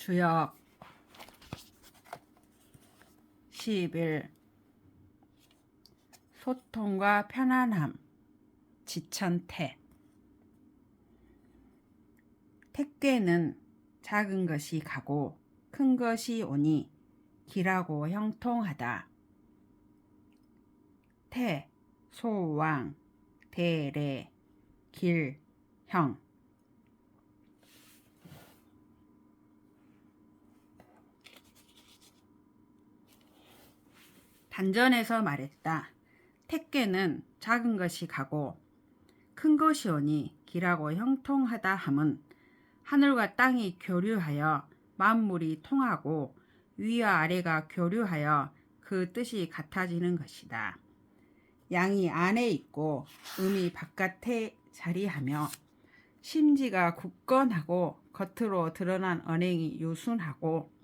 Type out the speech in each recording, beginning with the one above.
주역 10일 소통과 편안함 지천태. 택괴는 작은 것이 가고 큰 것이 오니 길하고 형통하다. 태, 소왕, 대래, 길, 형. 단전에서 말했다. 택괴는 작은 것이 가고 큰 것이 오니 길하고 형통하다 함은 하늘과 땅이 교류하여 만물이 통하고 위와 아래가 교류하여 그 뜻이 같아지는 것이다. 양이 안에 있고 음이 바깥에 자리하며 심지가 굳건하고 겉으로 드러난 언행이 유순하고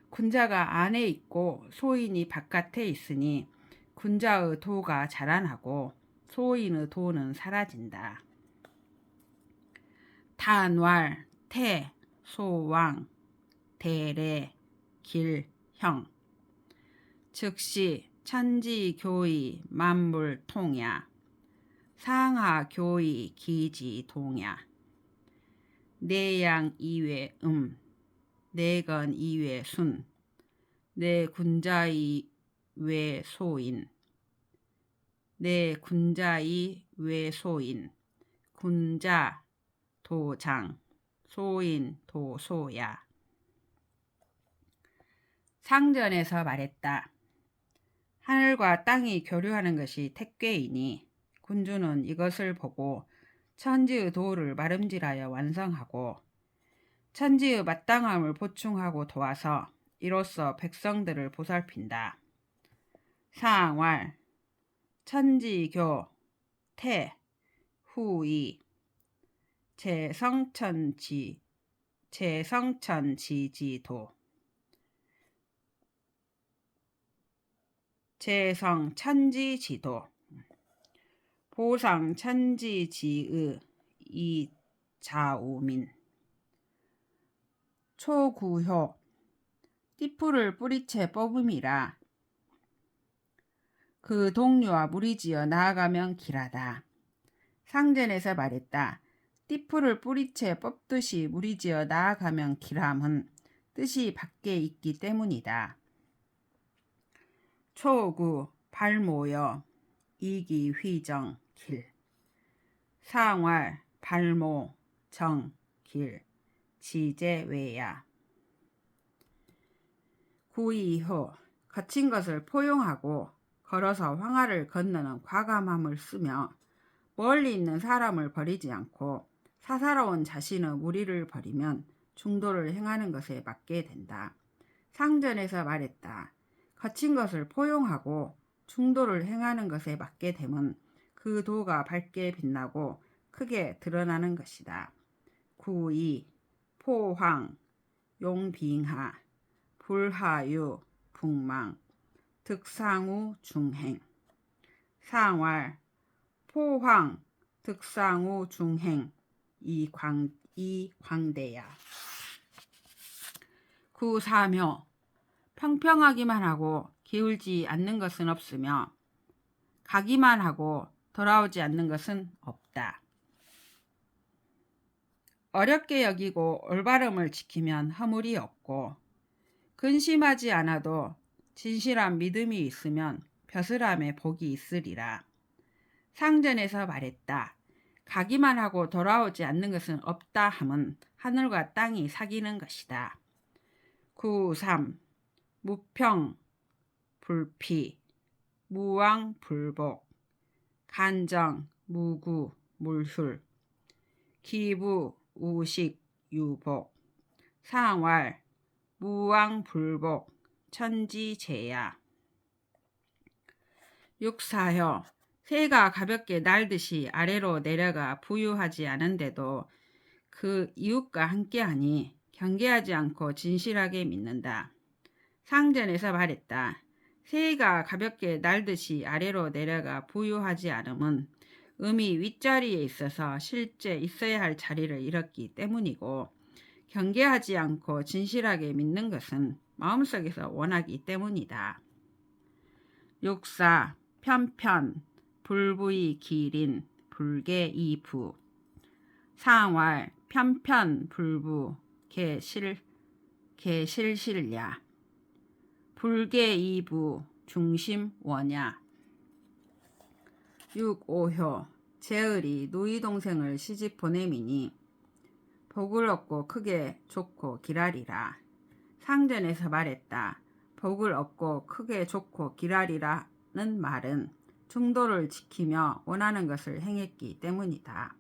군자가 안에 있고 소인이 바깥에 있으니 군자의 도가 자라나고 소인의 도는 사라진다. 단왈, 태, 소왕, 대래, 길, 형. 즉시 천지교의 만물통야. 상하교의 기지동야. 내양 이외 내건 이외 순. 내 군자이 외 소인. 내 군자이 외 소인. 군자 도장. 소인 도소야. 상전에서 말했다. 하늘과 땅이 교류하는 것이 택괴이니 군주는 이것을 보고 천지의 도를 마름질하여 완성하고 천지의 마땅함을 보충하고 도와서 이로써 백성들을 보살핀다. 상왈, 천지교, 태, 후이, 재성천지지도. 재성천지지도. 보상천지지의 이자우민. 초구효. 띠풀을 뿌리채 뽑음이라. 그 동류와 무리지어 나아가면 길하다. 상전에서 말했다. 띠풀을 뿌리채 뽑듯이 무리지어 나아가면 길함은 뜻이 밖에 있기 때문이다. 초구 발모여 이기 휘정 길. 상왈 발모 정 길 지제외야. 구이효 거친 것을 포용하고 걸어서 황하를 건너는 과감함을 쓰며 멀리 있는 사람을 버리지 않고 사사로운 자신의 무리를 버리면 중도를 행하는 것에 맞게 된다. 상전에서 말했다. 거친 것을 포용하고 중도를 행하는 것에 맞게 되면 그 도가 밝게 빛나고 크게 드러나는 것이다. 구이, 포황, 용빙하, 불하유, 북망, 득상우, 중행. 상왈, 포황, 득상우, 중행, 이광대야. 구사묘, 평평하기만 하고 기울지 않는 것은 없으며 가기만 하고 돌아오지 않는 것은 없다. 어렵게 여기고 올바름을 지키면 허물이 없고 근심하지 않아도 진실한 믿음이 있으면 벼슬함에 복이 있으리라. 상전에서 말했다. 가기만 하고 돌아오지 않는 것은 없다 함은 하늘과 땅이 사귀는 것이다. 구삼 무평 불피 무왕 불복 간정 무구 물술 기부 우식 유복 상왈 무왕 불복 천지제야. 육사효 새가 가볍게 날듯이 아래로 내려가 부유하지 않은데도 그 이웃과 함께하니 경계하지 않고 진실하게 믿는다. 상전에서 말했다. 새가 가볍게 날듯이 아래로 내려가 부유하지 않음은 음이 윗자리에 있어서 실제 있어야 할 자리를 잃었기 때문이고 경계하지 않고 진실하게 믿는 것은 마음속에서 원하기 때문이다. 육사 편편 불부의 기린 불계이부 상왈 편편 불부 개실실야 불계이부 중심 원야. 육오효 제을이 누이 동생을 시집 보내미니 복을 얻고 크게 좋고 기라리라. 상전에서 말했다. 복을 얻고 크게 좋고 기라리라는 말은 중도를 지키며 원하는 것을 행했기 때문이다.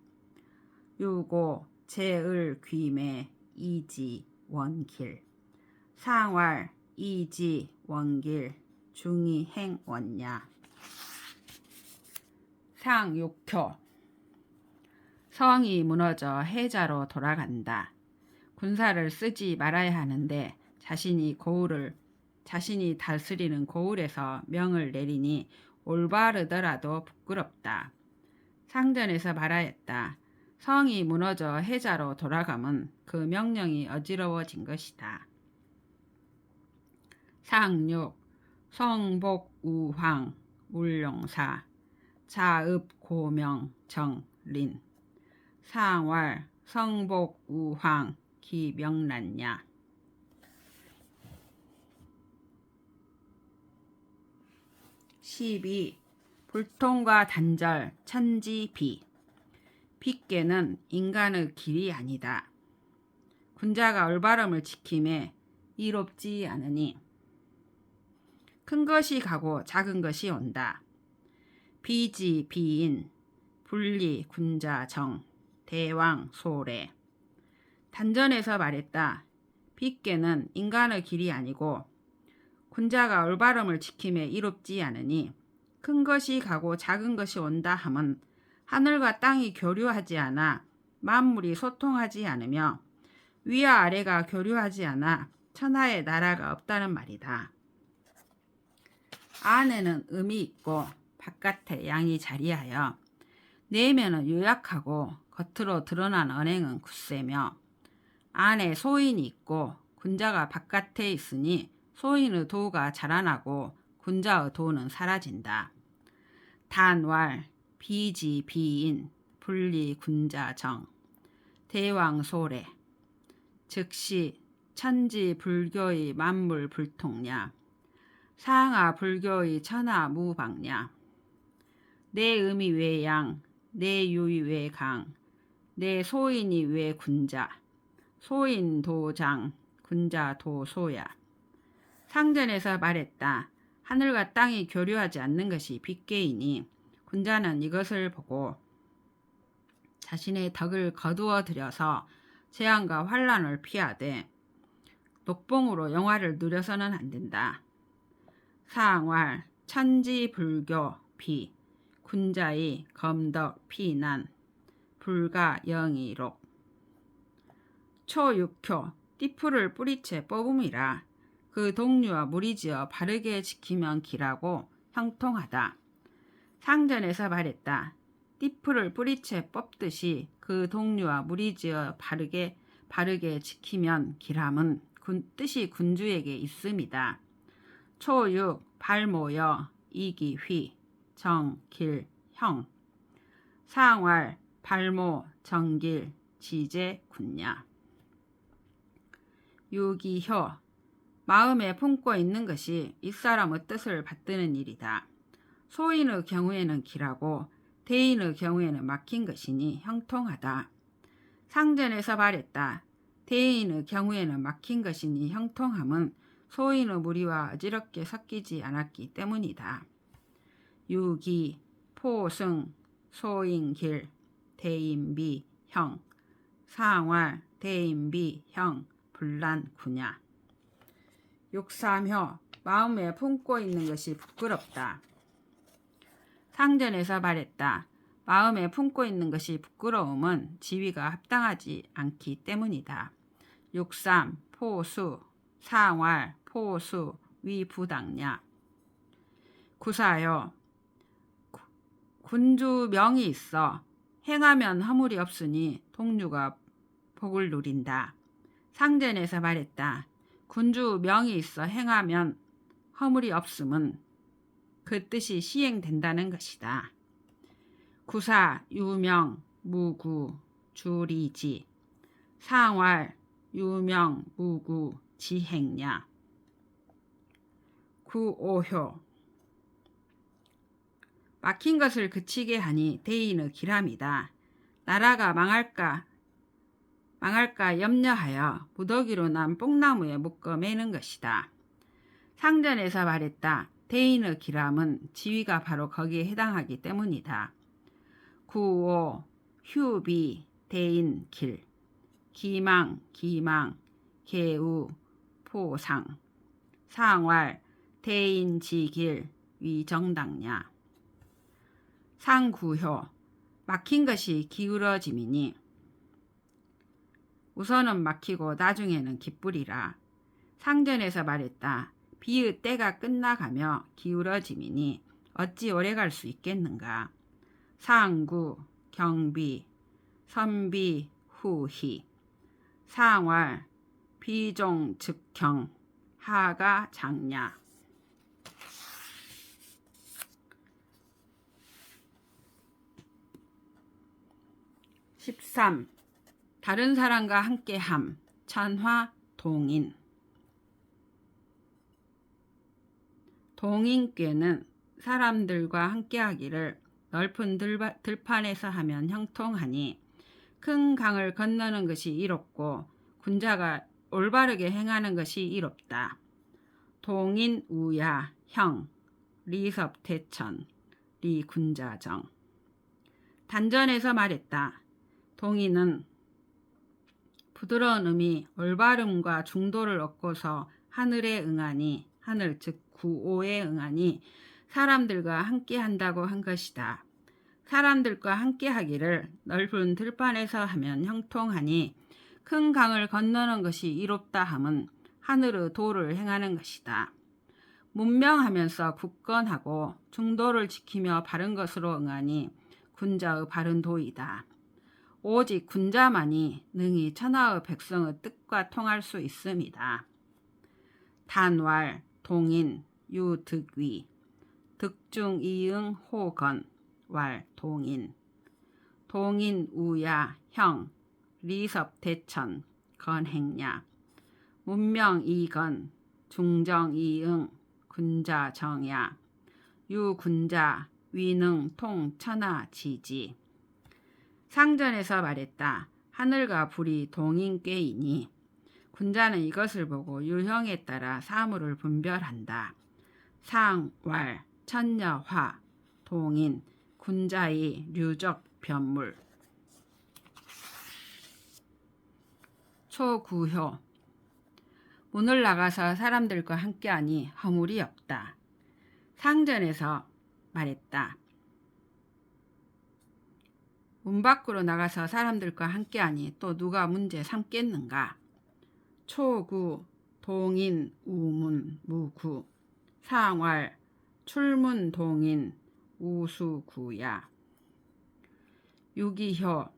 유고 제을 귀매 이지 원길 상왈 이지 원길 중이 행 원야. 상육효 성이 무너져 해자로 돌아간다. 군사를 쓰지 말아야 하는데 자신이 다스리는 고을에서 명을 내리니 올바르더라도 부끄럽다. 상전에서 말하였다. 성이 무너져 해자로 돌아가면 그 명령이 어지러워진 것이다. 상육 성복우황 물룡사 자읍고명 정린 상왈 성복우황 기명란야. 12. 불통과 단절 천지비 빗개는 인간의 길이 아니다. 군자가 올바름을 지킴에 이롭지 않으니 큰 것이 가고 작은 것이 온다. 비지 비인 분리 군자 정 대왕 소래. 단전에서 말했다. 빗개는 인간의 길이 아니고 군자가 올바름을 지킴에 이롭지 않으니 큰 것이 가고 작은 것이 온다 함은 하늘과 땅이 교류하지 않아 만물이 소통하지 않으며 위와 아래가 교류하지 않아 천하의 나라가 없다는 말이다. 안에는 음이 있고 바깥에 양이 자리하여 내면은 유약하고 겉으로 드러난 언행은 굳세며 안에 소인이 있고 군자가 바깥에 있으니 소인의 도가 자라나고 군자의 도는 사라진다. 단왈 비지 비인 분리 군자 정 대왕 소래 즉시 천지 불교의 만물 불통냐 상하 불교의 천하 무방냐. 내 음이 왜 양, 내 유이 왜 강, 내 소인이 왜 군자, 소인 도장, 군자 도소야. 상전에서 말했다. 하늘과 땅이 교류하지 않는 것이 빗개이니 군자는 이것을 보고 자신의 덕을 거두어 들여서 재앙과 환란을 피하되 녹봉으로 영화를 누려서는 안 된다. 상왈 천지불교 비 군자의 검덕 피난 불가 영이록 초육효 띠풀을 뿌리채 뽑음이라. 그 동류와 무리지어 바르게 지키면 기라고 형통하다. 상전에서 말했다. 띠풀을 뿌리채 뽑듯이 그 동류와 무리지어 바르게 지키면 기람은 뜻이 군주에게 있음이다. 초육 발모여 이기휘 정길 형 상왈 발모 정길 지제 군야. 유기효 마음에 품고 있는 것이 윗사람의 뜻을 받드는 일이다. 소인의 경우에는 기라고 대인의 경우에는 막힌 것이니 형통하다. 상전에서 말했다. 대인의 경우에는 막힌 것이니 형통함은 소인의 무리와 어지럽게 섞이지 않았기 때문이다. 유기 포승 소인길 대인비 형 상활 대인비 형 불란구냐. 육삼효 마음에 품고 있는 것이 부끄럽다. 상전에서 말했다. 마음에 품고 있는 것이 부끄러움은 지위가 합당하지 않기 때문이다. 육삼 포수 상활 포수 위부당냐. 구사요 군주 명이 있어 행하면 허물이 없으니 동류가 복을 누린다. 상전에서 말했다. 군주 명이 있어 행하면 허물이 없음은 그 뜻이 시행된다는 것이다. 구사, 유명, 무구, 주리지. 상활, 유명, 무구, 지행냐. 구오효. 막힌 것을 그치게 하니 대인의 기람이다. 나라가 망할까 염려하여 무더기로 난 뽕나무에 묶어 매는 것이다. 상전에서 말했다. 대인의 기람은 지위가 바로 거기에 해당하기 때문이다. 구오, 휴비, 대인, 길. 기망, 개우, 포상. 상활, 대인, 지길, 위정당냐. 상구효. 막힌 것이 기울어짐이니 우선은 막히고 나중에는 기쁘리라. 상전에서 말했다. 비의 때가 끝나가며 기울어짐이니 어찌 오래 갈 수 있겠는가. 상구, 경비, 선비, 후희. 상활, 비종, 즉경, 하가, 장냐. 13. 다른 사람과 함께함. 찬화, 동인. 동인꾀는 사람들과 함께하기를 넓은 들판에서 하면 형통하니 큰 강을 건너는 것이 이롭고 군자가 올바르게 행하는 것이 이롭다. 동인, 우야, 형, 리섭, 대천, 리군자정. 단전에서 말했다. 동인은 부드러운 음이 올바름과 중도를 얻고서 하늘에 응하니 하늘 즉 구오에 응하니 사람들과 함께 한다고 한 것이다. 사람들과 함께 하기를 넓은 들판에서 하면 형통하니 큰 강을 건너는 것이 이롭다 함은 하늘의 도를 행하는 것이다. 문명하면서 굳건하고 중도를 지키며 바른 것으로 응하니 군자의 바른 도이다. 오직 군자만이 능히 천하의 백성의 뜻과 통할 수 있습니다. 단왈, 동인, 유득위. 득중, 이응, 호건, 왈, 동인. 동인, 우야, 형, 리섭, 대천, 건행냐. 문명, 이건, 중정, 이응, 군자, 정야. 유군자, 위능, 통, 천하, 지지. 상전에서 말했다. 하늘과 불이 동인꾀이니 군자는 이것을 보고 유형에 따라 사물을 분별한다. 상, 왈, 천녀, 화, 동인, 군자의 류적, 변물. 초구효. 문을 나가서 사람들과 함께하니 허물이 없다. 상전에서 말했다. 문 밖으로 나가서 사람들과 함께하니 또 누가 문제 삼겠는가. 초구, 동인, 우문, 무구. 상활, 출문, 동인, 우수구야. 유기효.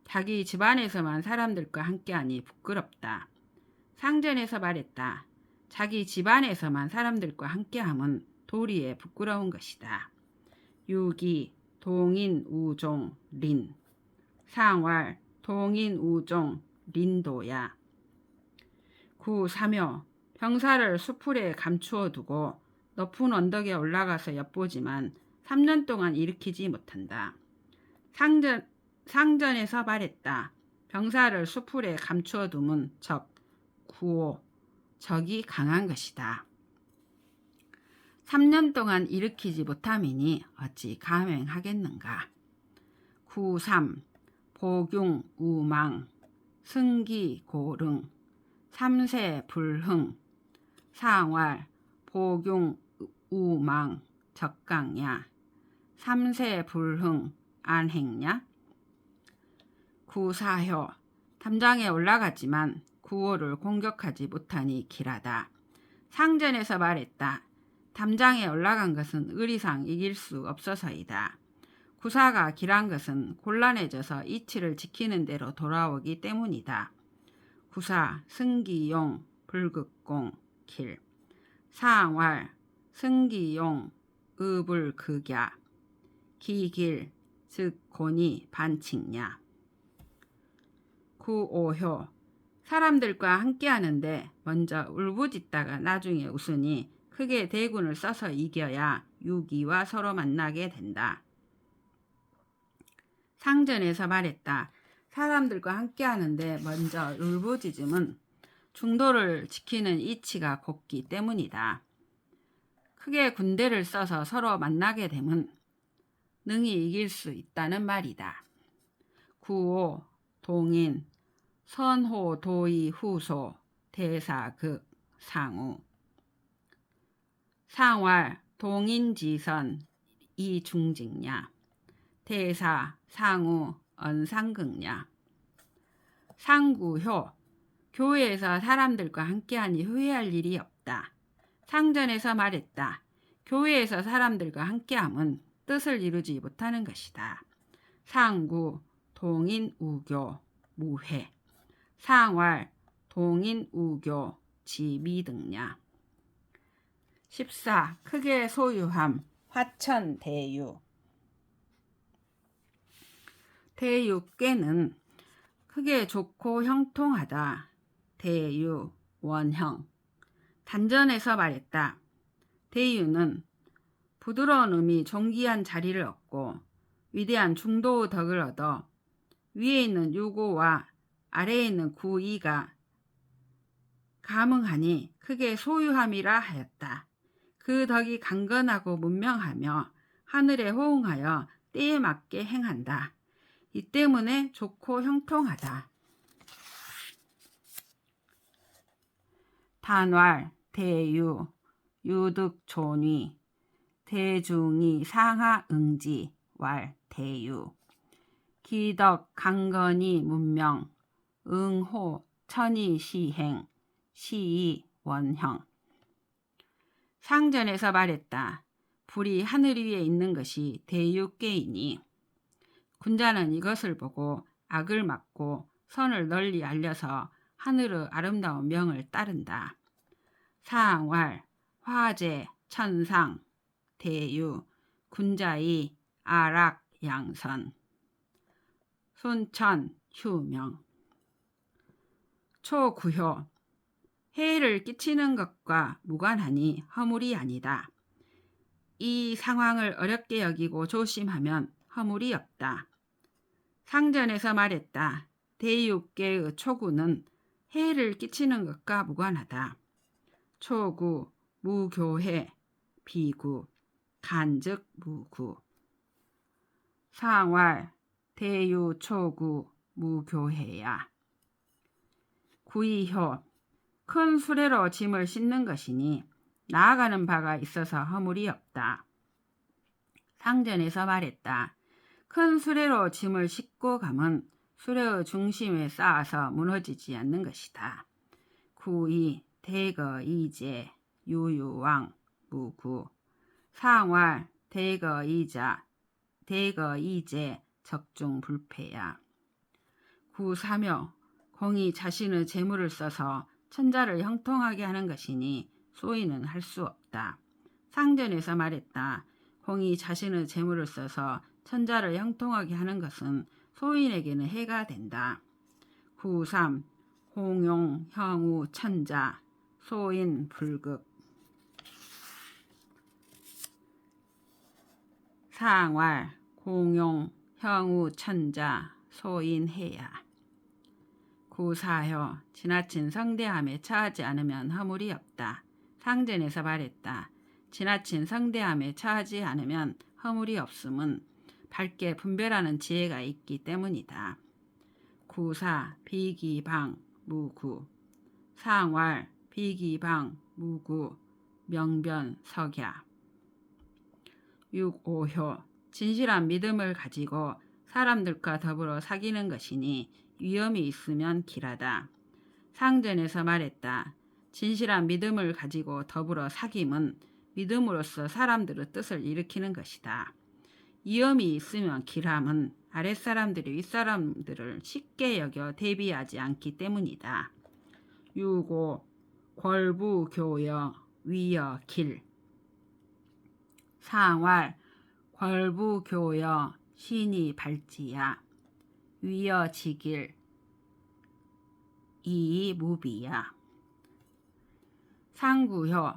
자기 집안에서만 사람들과 함께하니 부끄럽다. 상전에서 말했다. 자기 집안에서만 사람들과 함께함은 도리에 부끄러운 것이다. 유기, 동인, 우종, 린. 상활, 동인, 우종, 린도야. 구삼효. 병사를 수풀에 감추어 두고 높은 언덕에 올라가서 엿보지만 3년 동안 일으키지 못한다. 상전에서 말했다. 병사를 수풀에 감추어 두면 구호, 적이 강한 것이다. 3년 동안 일으키지 못함이니 어찌 감행하겠는가. 구삼, 보균, 우망, 승기, 고릉, 삼세, 불흥. 상활, 보균, 우망, 적강야. 삼세, 불흥, 안행냐. 구사효. 담장에 올라갔지만 구호를 공격하지 못하니 길하다. 상전에서 말했다. 담장에 올라간 것은 의리상 이길 수 없어서이다. 구사가 길한 것은 곤란해져서 이치를 지키는 대로 돌아오기 때문이다. 구사 승기용 불극공 길. 사왕활 승기용 의불극야. 기길 즉 곤이 반칙냐. 구오효 사람들과 함께 하는데 먼저 울부짖다가 나중에 웃으니 크게 대군을 써서 이겨야 유기와 서로 만나게 된다. 상전에서 말했다. 사람들과 함께 하는데 먼저 울부짖음은 중도를 지키는 이치가 곱기 때문이다. 크게 군대를 써서 서로 만나게 되면 능히 이길 수 있다는 말이다. 구오 동인 선호 도의 후소 대사극 상우. 상활 동인지선 이중직냐. 대사 상우 언상극냐. 상구효 교회에서 사람들과 함께하니 후회할 일이 없다. 상전에서 말했다. 교회에서 사람들과 함께함은 뜻을 이루지 못하는 것이다. 상구 동인우교 무회. 상활 동인우교 지미등냐. 14. 크게 소유함 화천대유. 대유 꾀는 크게 좋고 형통하다. 대유 원형. 단전에서 말했다. 대유는 부드러운 음이 존귀한 자리를 얻고 위대한 중도의 덕을 얻어 위에 있는 유고와 아래에 있는 구이가 감응하니 크게 소유함이라 하였다. 그 덕이 강건하고 문명하며 하늘에 호응하여 때에 맞게 행한다. 이 때문에 좋고 형통하다. 단활 대유 유득존위 대중이 상하응지 왈 대유. 기덕 강건이 문명 응호 천이 시행 시이 원형. 상전에서 말했다. 불이 하늘 위에 있는 것이 대유꾀이니 군자는 이것을 보고 악을 막고 선을 널리 알려서 하늘의 아름다운 명을 따른다. 상활 화재 천상 대유 군자의 아락 양선. 순천 휴명. 초구효 해를 끼치는 것과 무관하니 허물이 아니다. 이 상황을 어렵게 여기고 조심하면 허물이 없다. 상전에서 말했다. 대유꾀의 초구는 해를 끼치는 것과 무관하다. 초구 무교해 비구 간즉 무구. 상활 대유초구 무교해야. 구이효 큰 수레로 짐을 싣는 것이니 나아가는 바가 있어서 허물이 없다. 상전에서 말했다. 큰 수레로 짐을 싣고 가면 수레의 중심에 쌓아서 무너지지 않는 것이다. 구이 대거이제 유유왕 무구. 상활 대거이자 대거이제 적중불패야. 구사묘 공이 자신의 재물을 써서 천자를 형통하게 하는 것이니 소인은 할 수 없다. 상전에서 말했다. 공이 자신의 재물을 써서 천자를 형통하게 하는 것은 소인에게는 해가 된다. 구삼 공용 형우 천자 소인 불극. 상활 공용 형우 천자 소인해야. 구사효 지나친 성대함에 처하지 않으면 허물이 없다. 상전에서 말했다. 지나친 성대함에 처하지 않으면 허물이 없음은 밝게 분별하는 지혜가 있기 때문이다. 구사 비기방 무구. 상활 비기방 무구 명변 석야. 육오효 진실한 믿음을 가지고 사람들과 더불어 사귀는 것이니 위험이 있으면 길하다. 상전에서 말했다. 진실한 믿음을 가지고 더불어 사귐은 믿음으로써 사람들의 뜻을 일으키는 것이다. 위험이 있으면 길함은 아랫사람들이 윗사람들을 쉽게 여겨 대비하지 않기 때문이다. 유고 궐부교여 위여 길. 상왈 궐부교여 신이 발지야 위여 지길 이무비야. 상구효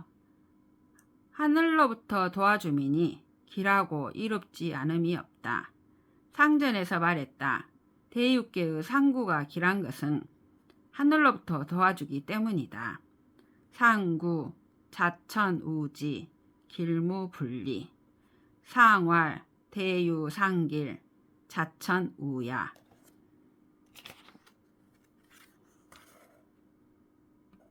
하늘로부터 도와주미니 길하고 이롭지 않음이 없다. 상전에서 말했다. 대육계의 상구가 길한 것은 하늘로부터 도와주기 때문이다. 상구 자천우지 길무분리. 상왈 대유상길 자천우야.